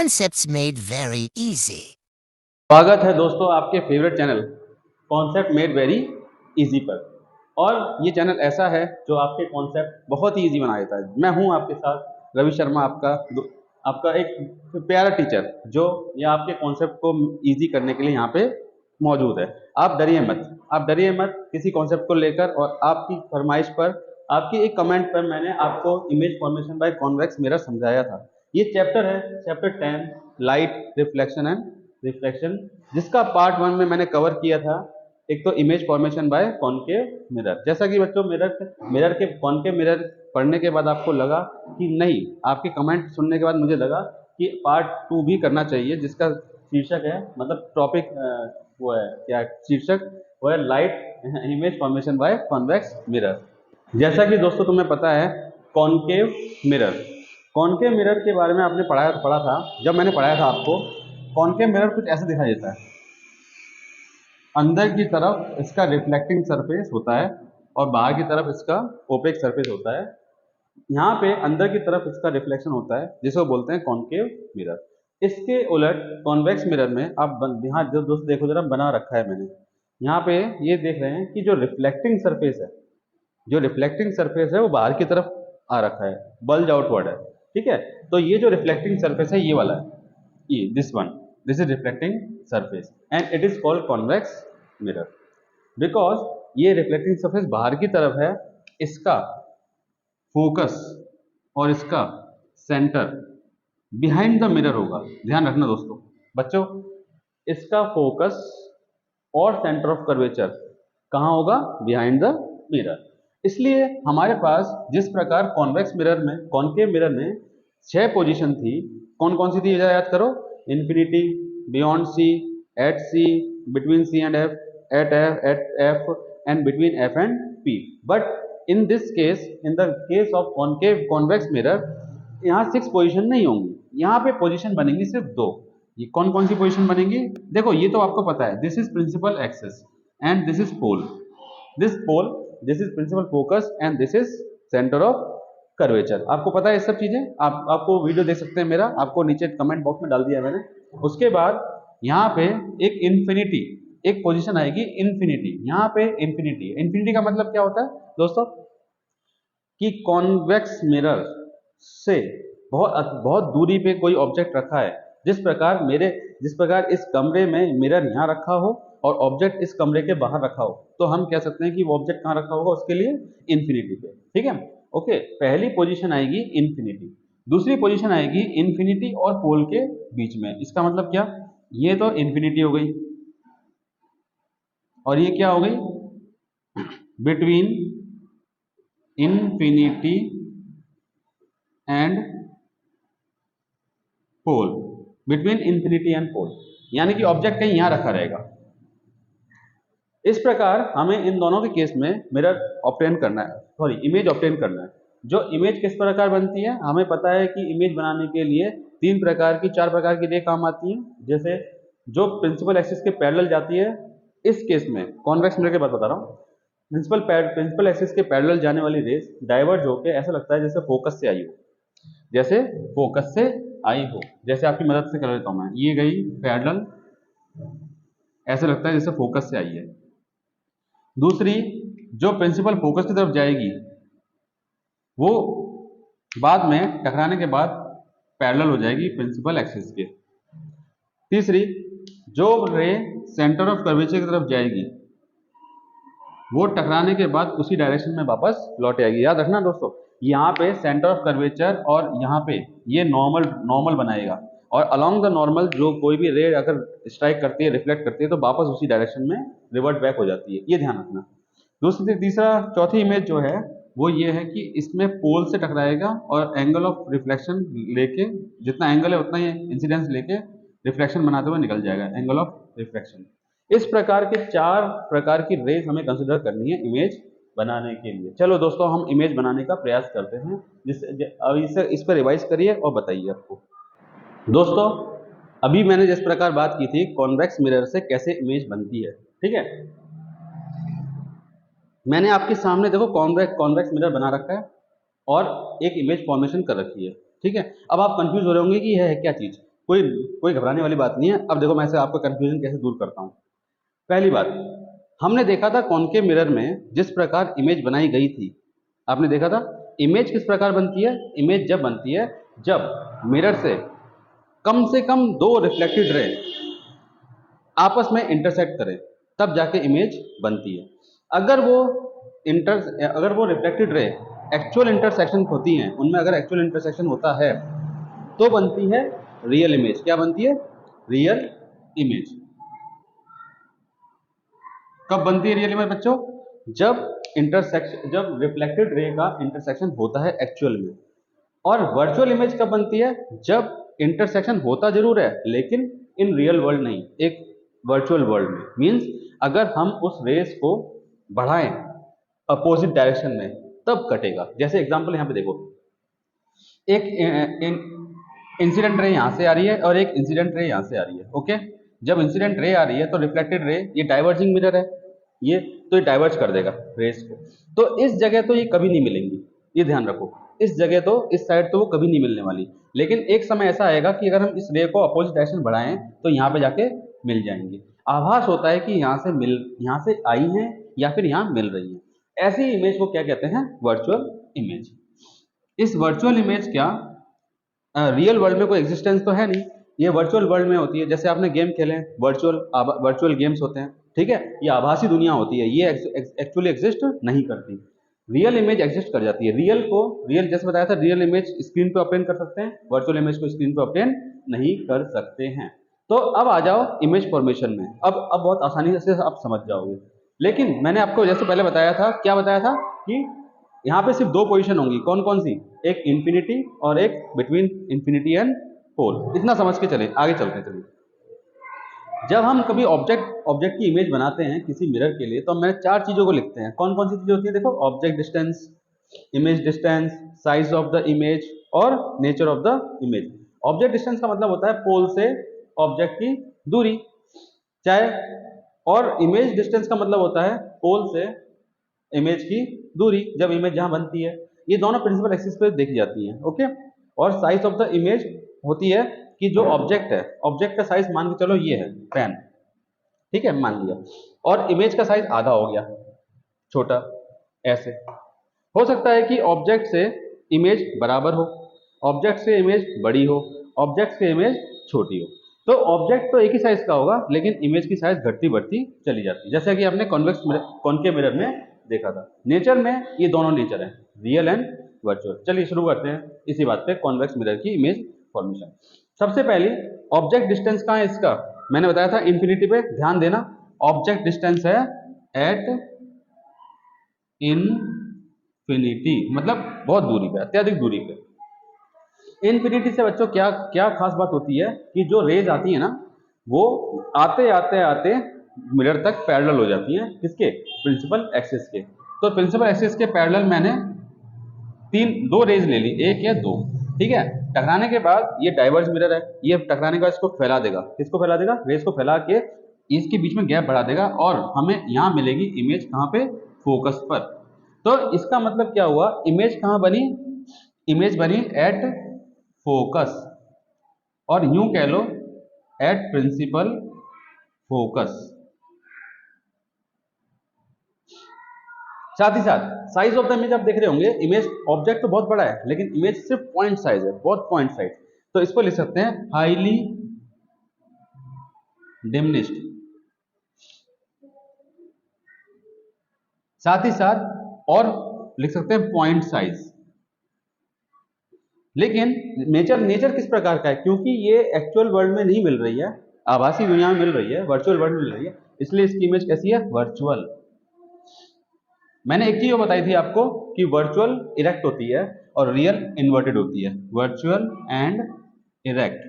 Concepts made very easy. स्वागत है दोस्तों आपके favourite channel concept made very easy पर। और ये चैनल ऐसा है जो आपके कॉन्सेप्ट बहुत ही इजी बना देता है। मैं हूं आपके साथ रवि शर्मा, आपका एक प्यारा टीचर जो ये आपके कॉन्सेप्ट को इजी करने के लिए यहाँ पे मौजूद है। आप डरिए मत किसी कॉन्सेप्ट को लेकर। और आपकी फरमाइश पर, आपकी एक कमेंट पर मैंने आपको image formation by convex mirror समझाया था। ये चैप्टर है chapter 10, light reflection and reflection, जिसका पार्ट 1 में मैंने कवर किया था। एक तो image formation by concave mirror. जैसा कि बच्चों मिरर के कॉनकेव मिरर पढ़ने के बाद आपको लगा कि नहीं, आपके कमेंट सुनने के बाद मुझे लगा कि पार्ट 2 भी करना चाहिए, जिसका शीर्षक है, मतलब टॉपिक वो है क्या शीर्षक, वो है light image formation by convex mirror. जैसा कि दोस्तों तुम्हें पता है कॉनकेव मिरर के बारे में आपने पढ़ा था। जब मैंने पढ़ाया था आपको, कॉनकेव मिरर कुछ ऐसा दिखाई देता है। अंदर की तरफ इसका रिफ्लेक्टिंग सरफेस होता है और बाहर की तरफ इसका ओपेक सरफेस होता है। यहाँ पे अंदर की तरफ इसका रिफ्लेक्शन होता है, जिसको बोलते हैं कॉनकेव मिरर। इसके उलट कॉन्वेक्स मिरर में आप यहाँ जो दोस्त देखो जरा, बना रखा है मैंने यहाँ पे, ये देख रहे हैं कि जो रिफ्लेक्टिंग सरफेस है वो बाहर की तरफ आ रखा है, बल्ज आउटवर्ड है। ठीक है, तो ये जो रिफ्लेक्टिंग सरफेस है ये वाला है, ये this is reflecting surface and it is called convex mirror because ये रिफ्लेक्टिंग सरफेस बाहर की तरफ है। इसका फोकस और इसका सेंटर बिहाइंड द मिरर होगा। ध्यान रखना दोस्तों बच्चों, इसका फोकस और सेंटर ऑफ कर्वेचर कहाँ होगा? Behind the mirror. इसलिए हमारे पास जिस प्रकार कॉनकेव मिरर में 6 पोजीशन थी, कौन कौन सी थी याद करो? Infinity, beyond C, at C, between C and F, at F and between F and P. But in this case, in the case of concave convex mirror, यहाँ 6 पोजीशन नहीं होंगी, यहाँ पे पोजीशन बनेंगी सिर्फ 2। ये कौन कौन सी पोजीशन बनेंगी? देखो, ये तो आपको पता है, this is principal axis and this is pole, this is principal focus and this is centre of curvature. आपको पता है ये सब चीजें। आपको वीडियो देख सकते हैं मेरा, आपको नीचे कमेंट बॉक्स में डाल दिया है मैंने। उसके बाद यहाँ पे एक पोजीशन आएगी इन्फिनिटी। यहाँ पे इन्फिनिटी का मतलब क्या होता है दोस्तों? कि कॉन्वेक्स मिरर से बहुत दूरी पे कोई ऑब्जेक्ट रखा है। जिस प्रकार इस कमरे में मिरर यहाँ रखा हो और ऑब्जेक्ट इस कमरे के बाहर रखा हो, तो हम कह सकते हैं कि वो ऑब्जेक्ट कहाँ रखा होगा, उसके लिए इन्फिनिटी पे। ठीक है, ओके। पहली पोजीशन आएगी इन्फिनिटी, दूसरी पोजीशन आएगी इन्फिनिटी और पोल के बीच में। इसका मतलब क्या? ये तो इन्फिनिटी हो गई और ये क्या हो गई? Between infinity and pole, between infinity and pole, यानी कि ऑब्जेक्ट कहीं यहां रखा रहेगा। इस प्रकार हमें इन दोनों के केस में इमेज ऑब्टेन करना है। जो इमेज किस प्रकार बनती है? हमें पता है कि इमेज बनाने के लिए 4 प्रकार की रे काम आती हैं। जैसे जो प्रिंसिपल एक्सिस के पैरेलल जाती है, इस केस में कॉन्वेक्स मिरर की बात बता रहा हूँ, प्रिंसिपल एक्सिस के पैरेलल जाने वाली रेस डाइवर्ज होकर ऐसा लगता है जैसे फोकस से आई हो। जैसे आपकी मदद से कर लेता हूं मैं, ये गई पैरेलल, ऐसे लगता है जैसे फोकस से आई है। दूसरी, जो प्रिंसिपल फोकस की तरफ जाएगी वो बाद में टकराने के बाद पैरेलल हो जाएगी प्रिंसिपल एक्सिस के। तीसरी, जो रे सेंटर ऑफ कर्वेचर की तरफ जाएगी वो टकराने के बाद उसी डायरेक्शन में वापस लौट आएगी। याद रखना दोस्तों, यहाँ पे सेंटर ऑफ कर्वेचर और यहाँ पे ये नॉर्मल बनाएगा, और अलोंग द नॉर्मल जो कोई भी रे अगर स्ट्राइक करती है, रिफ्लेक्ट करती है, तो वापस उसी डायरेक्शन में रिवर्ट बैक हो जाती है। ये ध्यान रखना। चौथी इमेज जो है वो ये है कि इसमें पोल से टकराएगा और एंगल ऑफ रिफ्लेक्शन लेके, जितना एंगल है उतना ही इंसिडेंस लेके रिफ्लेक्शन बनाते हुए निकल जाएगा, एंगल ऑफ रिफ्लेक्शन। इस प्रकार के 4 प्रकार की रेज हमें कंसिडर करनी है इमेज बनाने के लिए। चलो दोस्तों, हम इमेज बनाने का प्रयास करते हैं, इस पर रिवाइज करिए और बताइए आपको। दोस्तों, अभी मैंने जिस प्रकार बात की थी कॉन्वेक्स मिरर से कैसे इमेज बनती है, ठीक है, मैंने आपके सामने देखो कॉन्वेक्स मिरर बना रखा है और एक इमेज फॉर्मेशन कर रखी है। ठीक है, अब आप कंफ्यूज हो रहे होंगे कि यह है क्या चीज। कोई कोई घबराने वाली बात नहीं है। अब देखो मैं से आपका कंफ्यूजन कैसे दूर करता हूँ। पहली बात, हमने देखा था कॉनकेव मिरर में जिस प्रकार इमेज बनाई गई थी, आपने देखा था इमेज किस प्रकार बनती है। इमेज जब बनती है जब मिरर से कम दो रिफ्लेक्टेड रे आपस में इंटरसेक्ट करें, तब जाके इमेज बनती है। अगर वो रिफ्लेक्टेड रे एक्चुअल इंटरसेक्शन होती हैं, उनमें अगर एक्चुअल इंटरसेक्शन होता है तो बनती है रियल इमेज। क्या बनती है? Real image. कब बनती है रियल इमेज बच्चों? जब रिफ्लेक्टेड रे का इंटरसेक्शन होता है एक्चुअल में। और वर्चुअल इमेज कब बनती है? जब इंटरसेक्शन होता जरूर है लेकिन इन रियल वर्ल्ड नहीं, एक वर्चुअल वर्ल्ड में। मींस अगर हम उस रेस को बढ़ाएं अपोजिट डायरेक्शन में तब कटेगा। जैसे एग्जांपल यहां पे देखो, एक इंसिडेंट रे यहां से आ रही है और एक इंसिडेंट रे यहां से आ रही है। ओके, जब इंसिडेंट रे आ रही है तो रिफ्लेक्टेड रे, ये डाइवर्जिंग मिरर है ये, तो ये डाइवर्ज कर देगा रेस को। तो इस जगह तो ये कभी नहीं मिलेंगी, ये ध्यान रखो। इस जगह तो इस साइड तो वो कभी नहीं मिलने वाली। लेकिन एक समय ऐसा आएगा कि अगर हम इस रे को अपोजिट डायरेक्शन बढ़ाएं तो यहाँ पे जाके मिल जाएंगे। आभास होता है कि यहाँ से आई हैं या फिर यहाँ मिल रही हैं। ऐसी इमेज को क्या कहते हैं? Virtual image. इस वर्चुअल इमेज क्या रियल वर्ल्ड में कोई एग्जिस्टेंस तो है नहीं, ये वर्चुअल वर्ल्ड में होती है। जैसे आपने गेम खेले, वर्चुअल गेम्स होते हैं, ठीक है, ये आभासी दुनिया होती है, ये एक्चुअली एग्जिस्ट नहीं करती। रियल इमेज एग्जिस्ट कर जाती है। रियल जैसे बताया था, रियल इमेज स्क्रीन पे ऑब्टेन कर सकते हैं, वर्चुअल इमेज को स्क्रीन पे ऑब्टेन नहीं कर सकते हैं। तो अब आ जाओ इमेज फॉर्मेशन में। अब बहुत आसानी से आप समझ जाओगे। लेकिन मैंने आपको जैसे पहले बताया था, क्या बताया था कि यहाँ पे सिर्फ दो पोजीशन होंगी। कौन कौन सी? एक इंफिनिटी और एक बिटवीन इंफिनिटी एंड पोल। इतना समझ के चले, आगे चलते हैं। चलिए, जब हम कभी ऑब्जेक्ट की इमेज बनाते हैं किसी मिरर के लिए, तो हम चार चीजों को लिखते हैं। कौन कौन सी चीजें होती है? देखो, object distance, image distance, size of the image और nature of the image. Object distance का मतलब होता है पोल से ऑब्जेक्ट की दूरी, चाहे, और इमेज डिस्टेंस का मतलब होता है पोल से इमेज की दूरी, जब इमेज जहां बनती है। ये दोनों प्रिंसिपल एक्सिस पे देखी जाती हैं। ओके, और साइज ऑफ द इमेज होती है कि जो ऑब्जेक्ट है, ऑब्जेक्ट का साइज मान के चलो ये है पेन, ठीक है, मान लिया, और इमेज का साइज आधा हो गया, छोटा। ऐसे हो सकता है कि ऑब्जेक्ट से इमेज बराबर हो, ऑब्जेक्ट से इमेज बड़ी हो, ऑब्जेक्ट से इमेज छोटी हो। तो ऑब्जेक्ट तो एक ही साइज का होगा लेकिन इमेज की साइज घटती बढ़ती चली जाती है, जैसा कि आपने कॉनकेव मिरर में देखा था। नेचर में ये दोनों नेचर हैं, रियल एंड वर्चुअल। चलिए शुरू करते हैं इसी बात पे, कॉन्वेक्स मिरर की इमेज फॉर्मेशन। सबसे पहले ऑब्जेक्ट डिस्टेंस कहाँ है इसका? मैंने बताया था इंफिनिटी पे, ध्यान देना। ऑब्जेक्ट डिस्टेंस है एट इनफिनिटी, मतलब बहुत दूरी पे, अत्यधिक दूरी पे। इनफिनिटी से बच्चों क्या क्या खास बात होती है कि जो रेज आती है ना, वो आते आते आते मिरर तक पैरेलल हो जाती हैं। किसके? प्रिंसिपल एक्सिस के। तो प्रिंसिपल एक्सिस के पैरेलल मैंने दो रेज ले ली, एक या दो, ठीक है। टकराने के बाद ये डाइवर्ज मिरर है, ये टकराने के बाद इसको फैला देगा। किसको फैला देगा? रेज को फैला के इसके बीच में गैप बढ़ा देगा और हमें यहाँ मिलेगी इमेज कहाँ पे? फोकस पर। तो इसका मतलब क्या हुआ? इमेज कहाँ बनी? इमेज बनी एट फोकस, और यूं कह लो एट प्रिंसिपल फोकस। साथ ही साथ साइज ऑफ द इमेज आप देख रहे होंगे, इमेज ऑब्जेक्ट तो बहुत बड़ा है लेकिन इमेज सिर्फ पॉइंट साइज है, बहुत पॉइंट साइज। तो इसको लिख सकते हैं हाईली डिमिनिश्ड। साथ ही साथ और लिख सकते हैं पॉइंट साइज। लेकिन नेचर किस प्रकार का है? क्योंकि ये एक्चुअल वर्ल्ड में नहीं मिल रही है, आभासी दुनिया में मिल रही है, वर्चुअल वर्ल्ड में मिल रही है, इसलिए इसकी इमेज कैसी है? वर्चुअल। मैंने एक चीज बताई थी आपको कि वर्चुअल इरेक्ट होती है और रियल इन्वर्टेड होती है, वर्चुअल एंड इरेक्ट।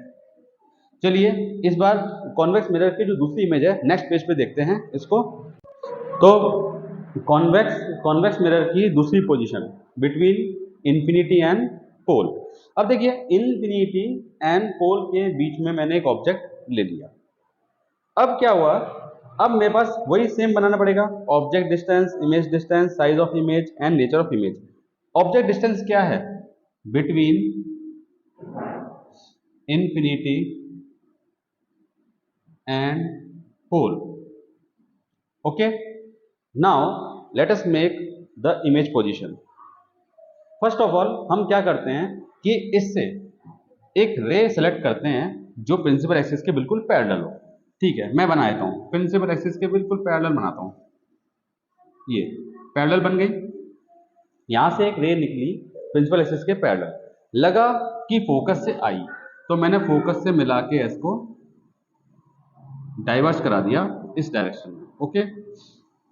चलिए इस बार कॉन्वेक्स मिरर की जो दूसरी इमेज है, नेक्स्ट पेज पे देखते हैं इसको। तो कॉन्वेक्स मिरर की दूसरी position between infinity and pole. अब देखिए, इंफिनिटी एंड पोल के बीच में मैंने एक ऑब्जेक्ट ले लिया। अब क्या हुआ? अब मेरे पास वही सेम बनाना पड़ेगा, object distance, image distance, size of image and nature of image. Object distance क्या है? Between infinity and pole. Okay, now let us make the image position. First of all हम क्या करते हैं कि इससे एक रे सेलेक्ट करते हैं जो प्रिंसिपल एक्सिस के बिल्कुल पैरेलल हो। ठीक है, मैं बना देता हूँ, प्रिंसिपल एक्सिस के बिल्कुल पैरेलल बनाता हूँ। ये पैरेलल बन गई, यहां से एक रे निकली प्रिंसिपल एक्सिस के पैरेलल, लगा कि फोकस से आई तो मैंने फोकस से मिला के इसको डाइवर्ज करा दिया इस डायरेक्शन में। ओके,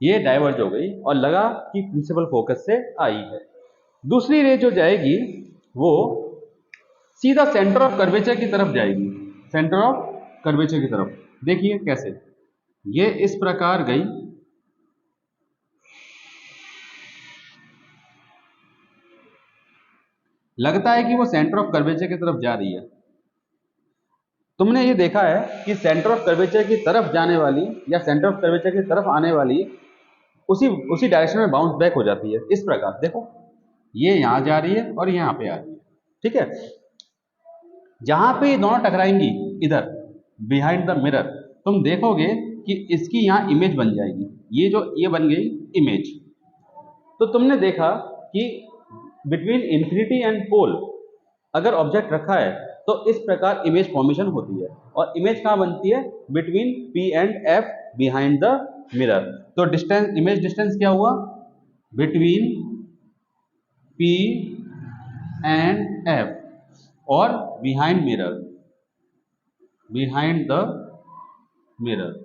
ये डाइवर्ज हो गई और लगा कि प्रिंसिपल फोकस से आई है। दूसरी रे जो जाएगी वो सीधा सेंटर ऑफ कर्वेचर की तरफ जाएगी, सेंटर ऑफ कर्वेचर की तरफ। देखिए कैसे, ये इस प्रकार गई, लगता है कि वो सेंटर ऑफ कर्वेचर की तरफ जा रही है। तुमने ये देखा है कि सेंटर ऑफ कर्वेचर की तरफ जाने वाली या सेंटर ऑफ कर्वेचर की तरफ आने वाली उसी डायरेक्शन में बाउंस बैक हो जाती है। इस प्रकार देखो, ये यहां जा रही है और यहां पे आ रही है। ठीक है, जहां पे ये दोनों टकराएंगी इधर बिहाइंड द मिरर, तुम देखोगे कि इसकी यहां इमेज बन जाएगी। ये बन गई इमेज। तो तुमने देखा कि बिटवीन इंफिनिटी एंड पोल अगर ऑब्जेक्ट रखा है तो इस प्रकार इमेज फॉर्मेशन होती है। और इमेज कहाँ बनती है? Between P and F behind the mirror. तो डिस्टेंस, इमेज डिस्टेंस क्या हुआ? बिटवीन P एंड F और behind mirror, behind the mirror.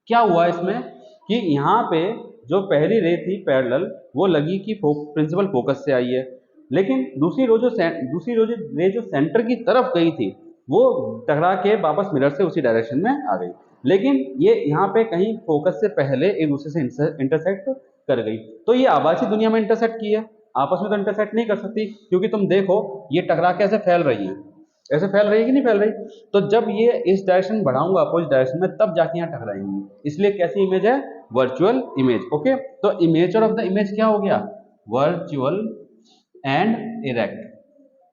क्या हुआ इसमें कि यहाँ पे जो पहली रे थी पैरेलल, वो लगी कि प्रिंसिपल फोकस से आई है, लेकिन दूसरी रे जो सेंटर की तरफ गई थी वो टकरा के वापस मिरर से उसी डायरेक्शन में आ गई। लेकिन ये यहाँ पे कहीं फोकस से पहले एक दूसरे से इंटरसेक्ट कर गई। तो ये आभासी दुनिया में इंटरसेक्ट की है, आपस में तो इंटरसेक्ट नहीं कर सकती, क्योंकि तुम देखो ये टकरा के ऐसे फैल रही है, ऐसे फैल रही है कि नहीं फैल रही? तो जब ये इस डायरेक्शन बढ़ाऊंगा अपोजिट डायरेक्शन में, तब जाके यहाँ टकराएंगी। इसलिए कैसी इमेज है? Virtual image. ओके, तो इमेजर ऑफ द इमेज क्या हो गया? Virtual and erect.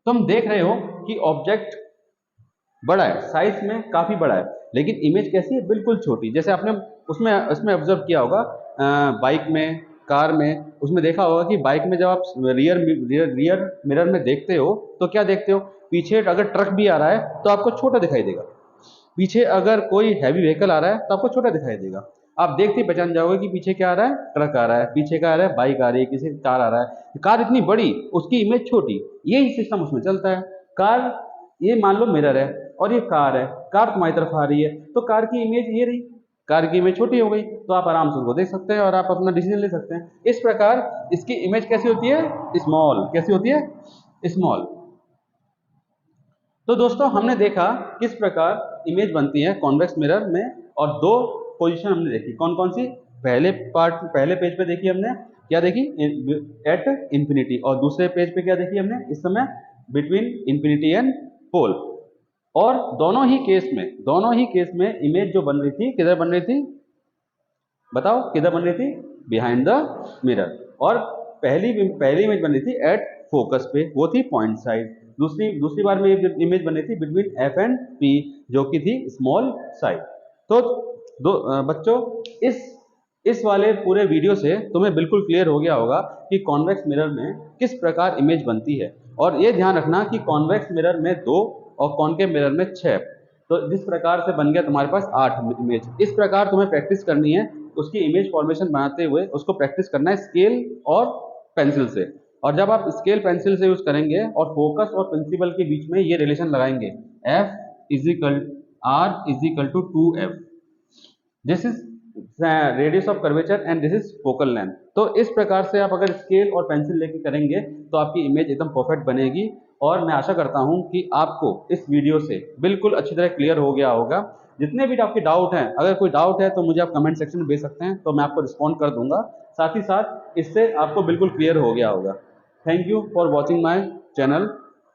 तुम देख रहे हो कि ऑब्जेक्ट बड़ा है, साइज में काफी बड़ा है, लेकिन इमेज कैसी है? बिल्कुल छोटी। जैसे आपने उसमें ऑब्जर्व किया होगा बाइक में, कार में, उसमें देखा होगा कि बाइक में जब आप रियर मिरर में देखते हो तो क्या देखते हो? पीछे अगर ट्रक भी आ रहा है तो आपको छोटा दिखाई देगा, पीछे अगर कोई हैवी व्हीकल आ रहा है तो आपको छोटा दिखाई देगा। आप देखते ही पहचान जाओगे कि पीछे क्या आ रहा है? ट्रक आ रहा है, पीछे क्या आ रहा है? बाइक आ रही है, किसी कार आ रहा है। कार इतनी बड़ी, उसकी इमेज छोटी, यही सिस्टम उसमें चलता है। कार, ये मान लो मिरर है और ये कार है, कार तुम्हारी तरफ आ रही है, तो कार की इमेज ये रही, कार की इमेज छोटी हो गई, तो आप आराम से उसको देख सकते हैं और आप अपना डिसीजन ले सकते हैं। इस प्रकार इसकी इमेज कैसी होती है? स्मॉल। कैसी होती है? स्मॉल। तो दोस्तों हमने देखा किस प्रकार इमेज बनती है कॉन्वेक्स मिरर में, और दो पोजीशन हमने देखी। कौन कौन सी? पहले पेज पे देखी हमने, क्या देखी? At infinity. और दूसरे पेज पे क्या देखी हमने इस समय? Between infinity and pole. और दोनों ही केस में इमेज जो बन रही थी, किधर बन रही थी? बताओ किधर बन रही थी? Behind the mirror. और पहली इमेज बन रही थी एट फोकस पे, वो थी पॉइंट साइड। दूसरी बार में इमेज बन रही थी बिटवीन F एंड P, जो कि थी स्मॉल साइड। तो बच्चों, इस वाले पूरे वीडियो से तुम्हें बिल्कुल क्लियर हो गया होगा कि कॉन्वेक्स मिरर में किस प्रकार इमेज बनती है। और ये ध्यान रखना कि कॉन्वेक्स मिरर में 2 और कॉन्केव मिरर में 6। तो जिस प्रकार से बन गया तुम्हारे पास 8 इमेज, इस प्रकार तुम्हें प्रैक्टिस करनी है उसकी इमेज फॉर्मेशन बनाते हुए। उसको प्रैक्टिस करना है स्केल और पेंसिल से। और जब आप स्केल पेंसिल से यूज करेंगे और फोकस और प्रिंसिपल के बीच में ये रिलेशन लगाएंगे, F is equal to 2F, this is radius of curvature and this is focal length. तो इस प्रकार से आप अगर स्केल और पेंसिल लेके करेंगे तो आपकी इमेज एकदम परफेक्ट बनेगी। और मैं आशा करता हूं कि आपको इस वीडियो से बिल्कुल अच्छी तरह क्लियर हो गया होगा। जितने भी आपके डाउट हैं, अगर कोई डाउट है तो मुझे आप कमेंट सेक्शन में भेज सकते हैं, तो मैं आपको रिस्पॉन्ड कर दूंगा। साथ ही साथ इससे आपको बिल्कुल क्लियर हो गया होगा। Thank you for watching my channel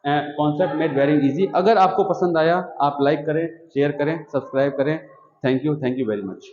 concept made very easy. अगर आपको पसंद आया आप लाइक करें, शेयर करें, सब्सक्राइब करें। Thank you very much.